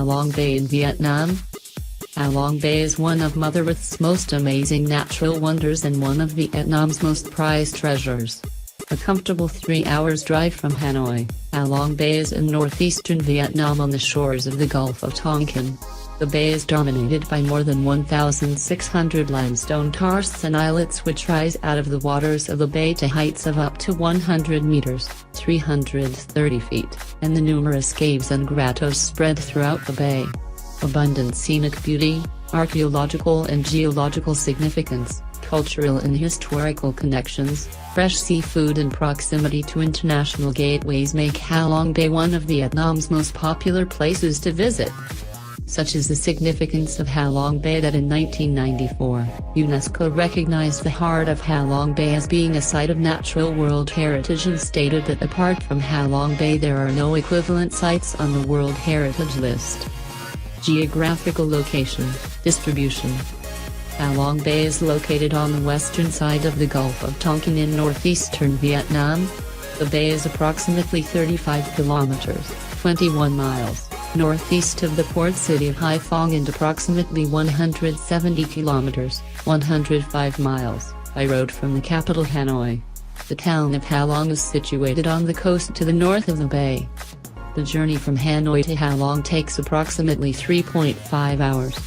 Long Bay in Vietnam? Long Bay is one of Mother Earth's most amazing natural wonders and one of Vietnam's most prized treasures. A comfortable 3 hours drive from Hanoi, Long Bay is in northeastern Vietnam on the shores of the Gulf of Tonkin. The bay is dominated by more than 1,600 limestone karsts and islets which rise out of the waters of the bay to heights of up to 100 meters, 330 feet, and the numerous caves and grottos spread throughout the bay. Abundant scenic beauty, archaeological and geological significance, cultural and historical connections, fresh seafood and proximity to international gateways make Ha Long Bay one of Vietnam's most popular places to visit. Such is the significance of Ha Long Bay that in 1994, UNESCO recognized the heart of Ha Long Bay as being a Site of Natural World Heritage and stated that apart from Ha Long Bay there are no equivalent sites on the World Heritage List. Geographical location, distribution. Ha Long Bay is located on the western side of the Gulf of Tonkin in northeastern Vietnam. The bay is approximately 35 kilometers, 21 miles, northeast of the port city of Hai Phong and approximately 170 kilometers, 105 miles, by road from the capital Hanoi. The town of Ha Long is situated on the coast to the north of the bay. The journey from Hanoi to Ha Long takes approximately 3.5 hours.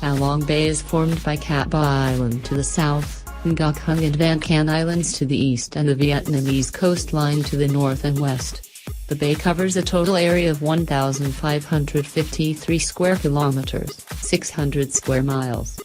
Ha Long Bay is formed by Cat Ba Island to the south, Ngoc Hung and Van Can Islands to the east and the Vietnamese coastline to the north and west. The bay covers a total area of 1,553 square kilometers, 600 square miles.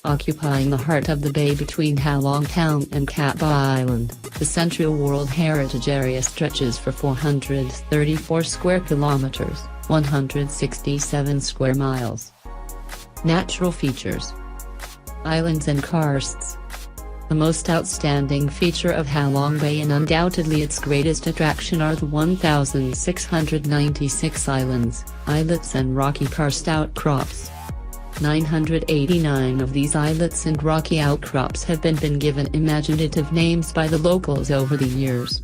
Occupying the heart of the bay between Ha Long Town and Cat Ba Island, the Central World Heritage Area stretches for 434 square kilometers, 167 square miles. Natural features. Islands and karsts. The most outstanding feature of Ha Long Bay and undoubtedly its greatest attraction are the 1,696 islands, islets and rocky karst outcrops. 989 of these islets and rocky outcrops have been given imaginative names by the locals over the years.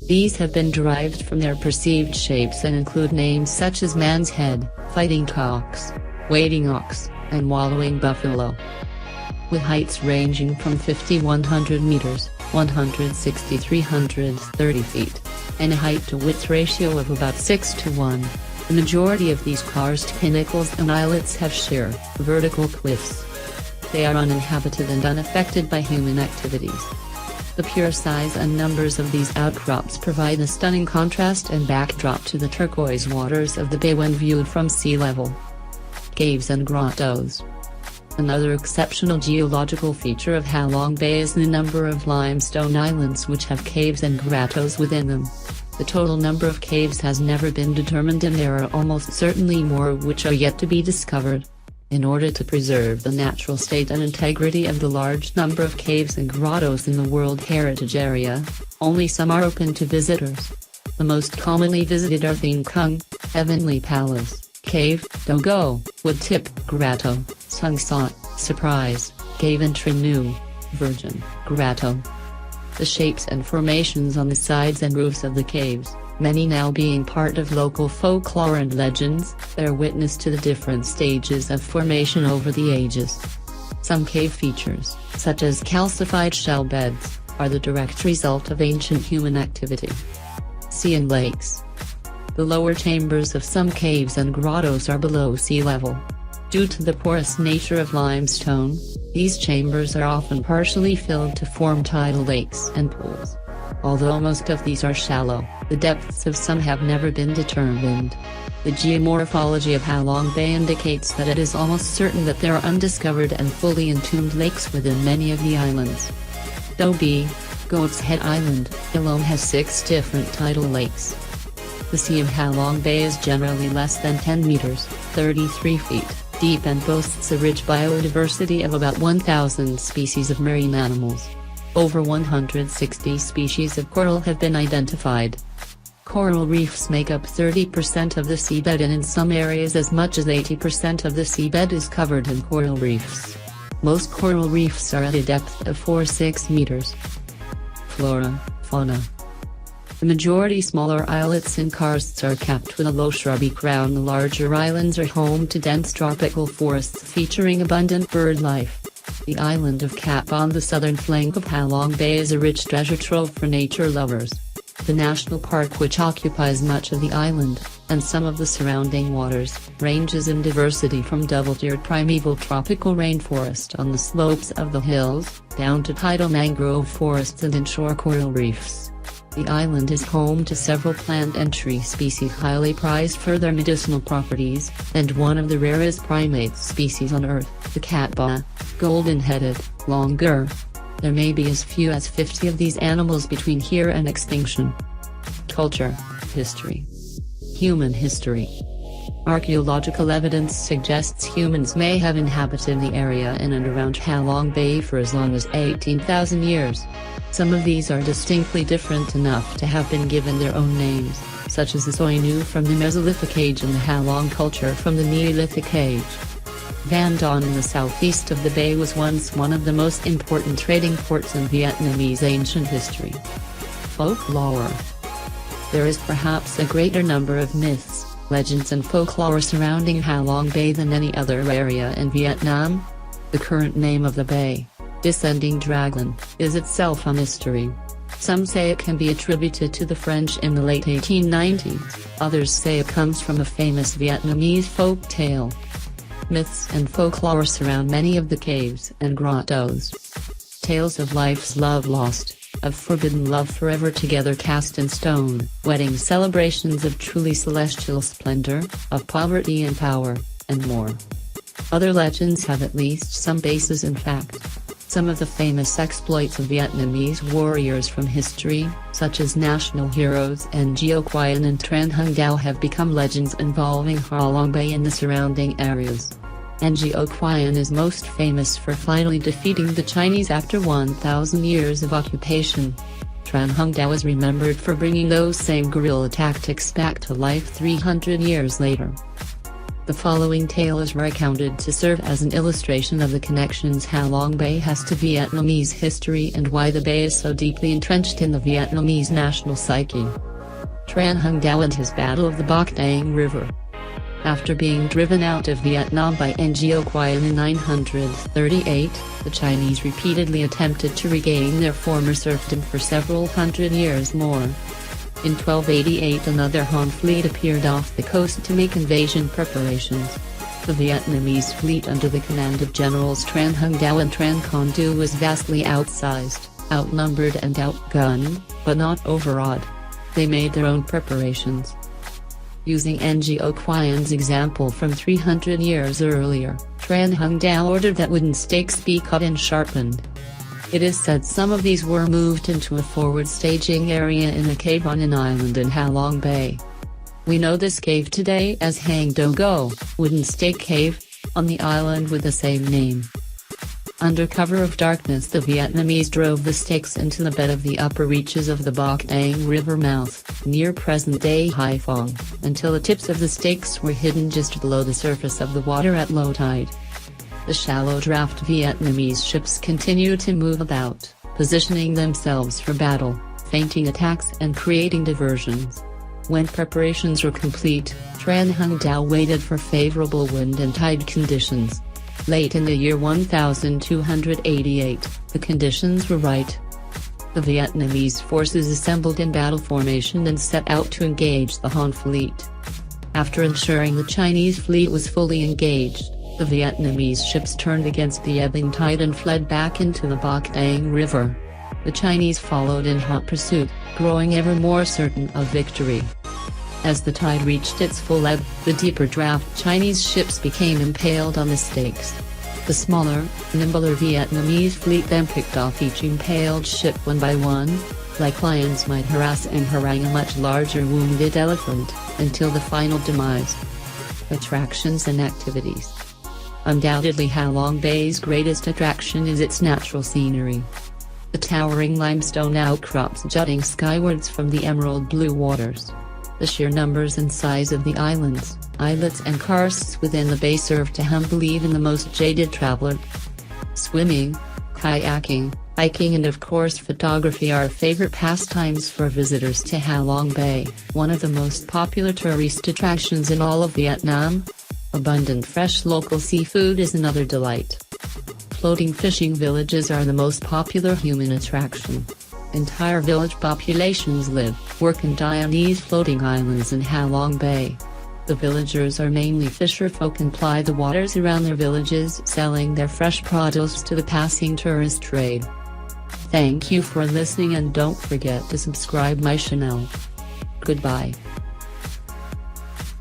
These have been derived from their perceived shapes and include names such as Man's Head, Fighting Cocks, Wading Ox, and Wallowing Buffalo. With heights ranging from 5,100 meters, 160–330 feet, and a height-to-width ratio of about 6:1. The majority of these karst pinnacles and islets have sheer, vertical cliffs. They are uninhabited and unaffected by human activities. The pure size and numbers of these outcrops provide a stunning contrast and backdrop to the turquoise waters of the bay when viewed from sea level. Caves and grottos. Another exceptional geological feature of Ha Long Bay is the number of limestone islands which have caves and grottos within them. The total number of caves has never been determined and there are almost certainly more which are yet to be discovered. In order to preserve the natural state and integrity of the large number of caves and grottos in the World Heritage Area, only some are open to visitors. The most commonly visited are Thien Cung, Heavenly Palace, Cave, Dogo, Wood Tip, Grotto, Sung Sot, Surprise, Cave and Trinu, Virgin, Grotto. The shapes and formations on the sides and roofs of the caves, many now being part of local folklore and legends, bear witness to the different stages of formation over the ages. Some cave features, such as calcified shell beds, are the direct result of ancient human activity. Sea and lakes. The lower chambers of some caves and grottos are below sea level. Due to the porous nature of limestone, these chambers are often partially filled to form tidal lakes and pools. Although most of these are shallow, the depths of some have never been determined. The geomorphology of Ha Long Bay indicates that it is almost certain that there are undiscovered and fully entombed lakes within many of the islands. Do Bi, Goat's Head Island, alone has 6 different tidal lakes. The sea of Ha Long Bay is generally less than 10 meters, 33 feet. Deep and boasts a rich biodiversity of about 1,000 species of marine animals. Over 160 species of coral have been identified. Coral reefs make up 30% of the seabed and in some areas as much as 80% of the seabed is covered in coral reefs. Most coral reefs are at a depth of 4–6 meters. Flora, fauna. The The majority smaller islets and karsts are capped with a low shrubby crown. The larger islands are home to dense tropical forests featuring abundant bird life. The island of Cap on the southern flank of Halong Bay is a rich treasure trove for nature lovers. The national park, which occupies much of the island, and some of the surrounding waters, ranges in diversity from double-tiered primeval tropical rainforest on the slopes of the hills, down to tidal mangrove forests and inshore coral reefs. The island is home to several plant and tree species highly prized for their medicinal properties, and one of the rarest primate species on Earth, the catbah, golden-headed, longer. There may be as few as 50 of these animals between here and extinction. Culture, history. Human history. Archaeological evidence suggests humans may have inhabited the area in and around Halong Bay for as long as 18,000 years. Some of these are distinctly different enough to have been given their own names, such as the Soinu from the Mesolithic Age and the Halong culture from the Neolithic Age. Van Don in the southeast of the bay was once one of the most important trading ports in Vietnamese ancient history. Folklore. There is perhaps a greater number of myths, legends and folklore surrounding Halong Bay than any other area in Vietnam. The current name of the bay, Descending Dragon, is itself a mystery. Some say it can be attributed to the French in the late 1890s, others say it comes from a famous Vietnamese folk tale. Myths and folklore surround many of the caves and grottos. Tales of life's love lost, of forbidden love forever together cast in stone, wedding celebrations of truly celestial splendor, of poverty and power, and more. Other legends have at least some basis in fact. Some of the famous exploits of Vietnamese warriors from history, such as national heroes Ngo Quyen and Tran Hung Dao, have become legends involving Halong Bay and the surrounding areas. Ngo Quyen is most famous for finally defeating the Chinese after 1,000 years of occupation. Tran Hung Dao is remembered for bringing those same guerrilla tactics back to life 300 years later. The following tale is recounted to serve as an illustration of the connections Halong Bay has to Vietnamese history and why the bay is so deeply entrenched in the Vietnamese national psyche. Tran Hung Dao and his battle of the Bac Dang River. After being driven out of Vietnam by Ngo Quyen in 938, the Chinese repeatedly attempted to regain their former serfdom for several hundred years more. In 1288 another Han fleet appeared off the coast to make invasion preparations. The Vietnamese fleet under the command of Generals Tran Hung Dao and Tran Con Du was vastly outsized, outnumbered and outgunned, but not overawed. They made their own preparations. Using Ngo Quyen's example from 300 years earlier, Tran Hung Dao ordered that wooden stakes be cut and sharpened. It is said some of these were moved into a forward staging area in a cave on an island in Halong Bay. We know this cave today as Hang Do Go, Wooden Stake Cave, on the island with the same name. Under cover of darkness the Vietnamese drove the stakes into the bed of the upper reaches of the Bac Dang River mouth, near present-day Haiphong, until the tips of the stakes were hidden just below the surface of the water at low tide. The shallow draft Vietnamese ships continued to move about, positioning themselves for battle, feinting attacks and creating diversions. When preparations were complete, Tran Hung Dao waited for favorable wind and tide conditions. Late in the year 1288, the conditions were right. The Vietnamese forces assembled in battle formation and set out to engage the Han fleet. After ensuring the Chinese fleet was fully engaged, the Vietnamese ships turned against the ebbing tide and fled back into the Bac Dang River. The Chinese followed in hot pursuit, growing ever more certain of victory. As the tide reached its full ebb, the deeper draft Chinese ships became impaled on the stakes. The smaller, nimbler Vietnamese fleet then picked off each impaled ship one by one, like lions might harass and harangue a much larger wounded elephant, until the final demise. Attractions and activities. Undoubtedly Halong Bay's greatest attraction is its natural scenery. The towering limestone outcrops jutting skywards from the emerald blue waters. The sheer numbers and size of the islands, islets and karsts within the bay serve to humbling even the most jaded traveler. Swimming, kayaking, Hiking and of course photography are favorite pastimes for visitors to Halong Bay, one of the most popular tourist attractions in all of Vietnam. Abundant fresh local seafood is another delight. Floating fishing villages are the most popular human attraction. Entire village populations live, work and die on these floating islands in Halong Bay. The villagers are mainly fisherfolk and ply the waters around their villages, selling their fresh produce to the passing tourist trade. Thank you for listening and don't forget to subscribe my channel. Goodbye.